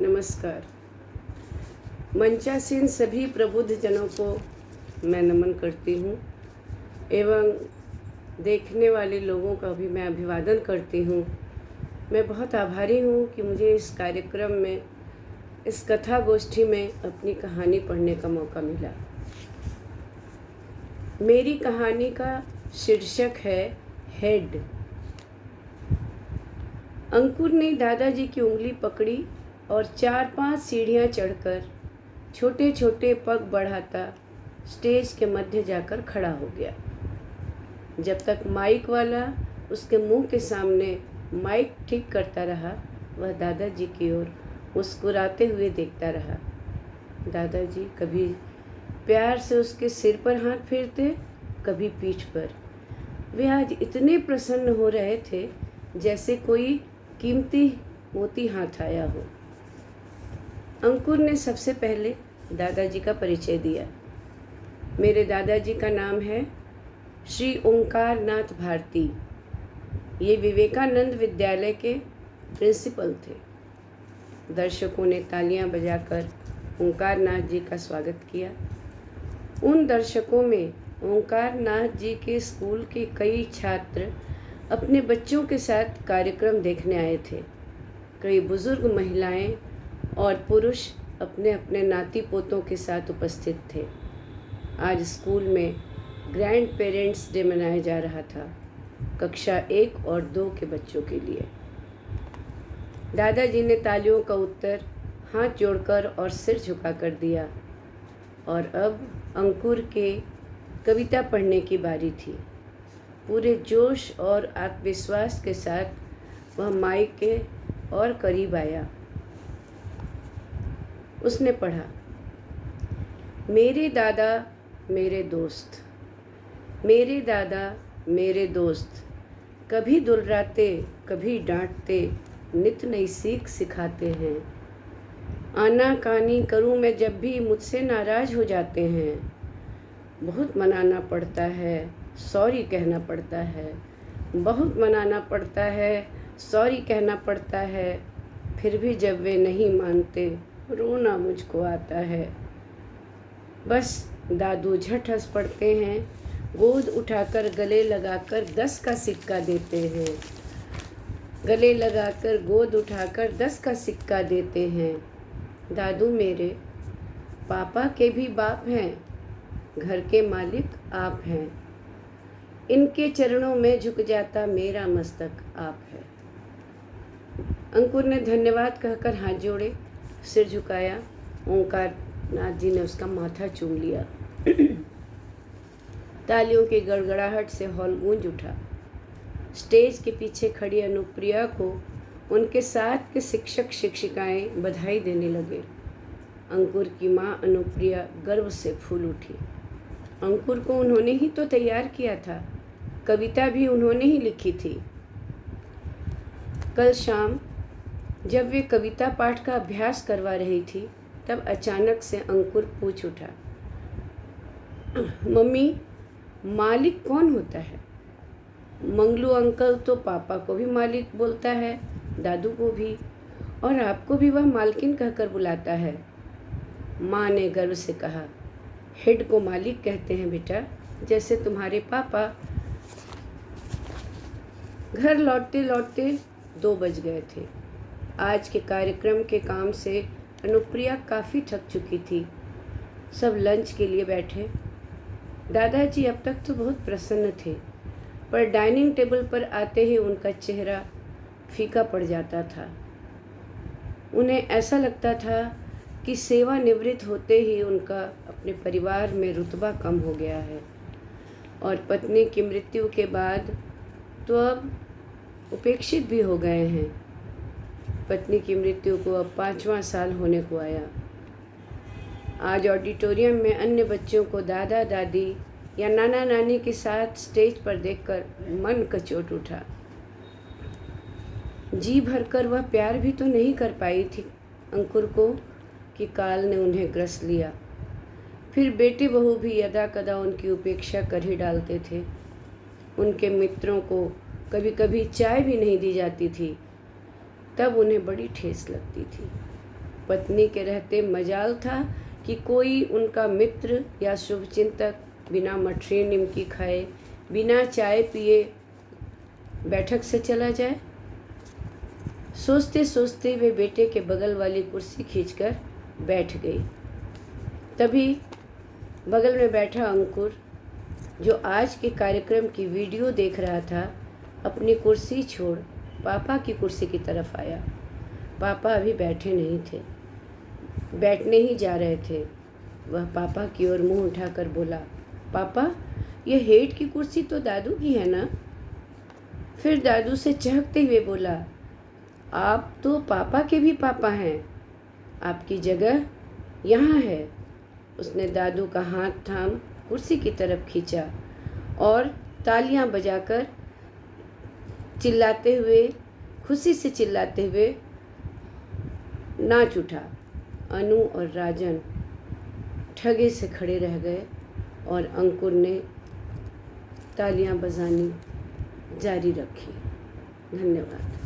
नमस्कार। मंचासीन सभी प्रबुद्ध जनों को मैं नमन करती हूँ एवं देखने वाले लोगों का भी मैं अभिवादन करती हूँ। मैं बहुत आभारी हूँ कि मुझे इस कार्यक्रम में, इस कथा गोष्ठी में अपनी कहानी पढ़ने का मौका मिला। मेरी कहानी का शीर्षक है हेड। अंकुर ने दादाजी की उंगली पकड़ी और 4-5 सीढ़ियाँ चढ़कर छोटे छोटे पग बढ़ाता स्टेज के मध्य जाकर खड़ा हो गया। जब तक माइक वाला उसके मुंह के सामने माइक ठीक करता रहा, वह दादाजी की ओर मुस्कुराते हुए देखता रहा। दादाजी कभी प्यार से उसके सिर पर हाथ फेरते, कभी पीठ पर। वे आज इतने प्रसन्न हो रहे थे जैसे कोई कीमती मोती हाथ आया हो। अंकुर ने सबसे पहले दादाजी का परिचय दिया। मेरे दादाजी का नाम है श्री ओंकार नाथ भारती। ये विवेकानंद विद्यालय के प्रिंसिपल थे। दर्शकों ने तालियां बजाकर ओंकार नाथ जी का स्वागत किया। उन दर्शकों में ओंकार नाथ जी के स्कूल के कई छात्र अपने बच्चों के साथ कार्यक्रम देखने आए थे। कई बुजुर्ग महिलाएं और पुरुष अपने अपने नाती पोतों के साथ उपस्थित थे। आज स्कूल में ग्रैंड पेरेंट्स डे मनाया जा रहा था, कक्षा 1 और 2 के बच्चों के लिए। दादाजी ने तालियों का उत्तर हाथ जोड़कर और सिर झुकाकर दिया और अब अंकुर के कविता पढ़ने की बारी थी। पूरे जोश और आत्मविश्वास के साथ वह माइक के और करीब आया। उसने पढ़ा, मेरे दादा मेरे दोस्त, मेरे दादा मेरे दोस्त, कभी दुलराते कभी डांटते, नित नई सीख सिखाते हैं। आनाकानी करूं मैं जब भी मुझसे नाराज हो जाते हैं। बहुत मनाना पड़ता है, सॉरी कहना पड़ता है, बहुत मनाना पड़ता है, सॉरी कहना पड़ता है। फिर भी जब वे नहीं मानते, रोना मुझको आता है। बस दादू झट हंस पड़ते हैं, गोद उठाकर गले लगाकर 10 का सिक्का देते हैं। गले लगाकर गोद उठाकर 10 का सिक्का देते हैं। दादू मेरे पापा के भी बाप हैं, घर के मालिक आप हैं। इनके चरणों में झुक जाता मेरा मस्तक आप है। अंकुर ने धन्यवाद कहकर हाथ जोड़े, सिर झुकाया। ओंकार नाथ जी ने उसका माथा चूम लिया। तालियों की गड़गड़ाहट से हॉल गूंज उठा। स्टेज के पीछे खड़ी अनुप्रिया को उनके साथ के शिक्षक शिक्षिकाएं बधाई देने लगे। अंकुर की माँ अनुप्रिया गर्व से फूल उठी। अंकुर को उन्होंने ही तो तैयार किया था, कविता भी उन्होंने ही लिखी थी। कल शाम जब वे कविता पाठ का अभ्यास करवा रही थी, तब अचानक से अंकुर पूछ उठा, मम्मी मालिक कौन होता है? मंगलू अंकल तो पापा को भी मालिक बोलता है, दादू को भी, और आपको भी वह मालकिन कहकर बुलाता है। माँ ने गर्व से कहा, हेड को मालिक कहते हैं बेटा, जैसे तुम्हारे पापा। घर लौटते लौटते 2 बज गए थे। आज के कार्यक्रम के काम से अनुप्रिया काफ़ी थक चुकी थी। सब लंच के लिए बैठे। दादाजी अब तक तो बहुत प्रसन्न थे, पर डाइनिंग टेबल पर आते ही उनका चेहरा फीका पड़ जाता था। उन्हें ऐसा लगता था कि सेवानिवृत्त होते ही उनका अपने परिवार में रुतबा कम हो गया है, और पत्नी की मृत्यु के बाद तो अब उपेक्षित भी हो गए हैं। पत्नी की मृत्यु को अब 5वां साल होने को आया। आज ऑडिटोरियम में अन्य बच्चों को दादा दादी या नाना नानी के साथ स्टेज पर देखकर मन कचोट उठा। जी भरकर वह प्यार भी तो नहीं कर पाई थी अंकुर को कि काल ने उन्हें ग्रस लिया। फिर बेटे बहू भी यदा कदा उनकी उपेक्षा कर ही डालते थे। उनके मित्रों को कभी कभी चाय भी नहीं दी जाती थी, तब उन्हें बड़ी ठेस लगती थी। पत्नी के रहते मजाल था कि कोई उनका मित्र या शुभचिंतक बिना मठरी निमकी खाए, बिना चाय पिए बैठक से चला जाए। सोचते सोचते वे बेटे के बगल वाली कुर्सी खींचकर बैठ गई। तभी बगल में बैठा अंकुर, जो आज के कार्यक्रम की वीडियो देख रहा था, अपनी कुर्सी छोड़ पापा की कुर्सी की तरफ आया। पापा अभी बैठे नहीं थे, बैठने ही जा रहे थे। वह पापा की ओर मुंह उठाकर बोला, पापा, यह हेठ की कुर्सी तो दादू की है ना? फिर दादू से चहकते हुए बोला, आप तो पापा के भी पापा हैं, आपकी जगह यहाँ है। उसने दादू का हाथ थाम कुर्सी की तरफ खींचा और तालियां बजाकर चिल्लाते हुए, खुशी से चिल्लाते हुए नाच उठा। अनु और राजन ठगे से खड़े रह गए और अंकुर ने तालियां बजानी जारी रखी। धन्यवाद।